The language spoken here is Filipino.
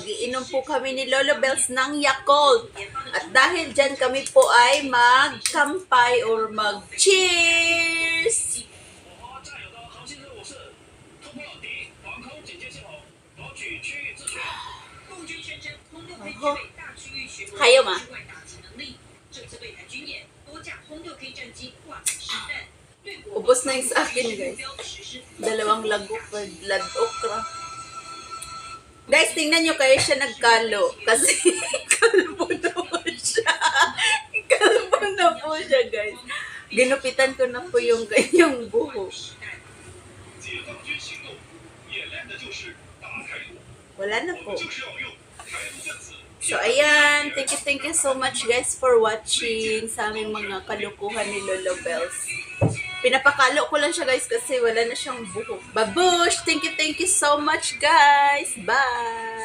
Magiinom po kami ni Lolo Bells ng Yakult. At dahil dyan kami po ay magkampay or mag-cheers! Oho. Hayo ma. Ubos na yung sa akin, guys. 2 lagok, blood okra. Guys, tingnan nyo kayo siya nagkalo. Kasi kalbo na po siya. Kalbo na po siya, guys. Ginupitan ko na po yung ganyang buhok. Wala na po. So, ayan. Thank you so much, guys, for watching sa aming mga kalukuhan ni Lolo Bells. Pinapakalo ko lang siya, guys, kasi wala na siyang buhok. Babush! Thank you so much, guys! Bye!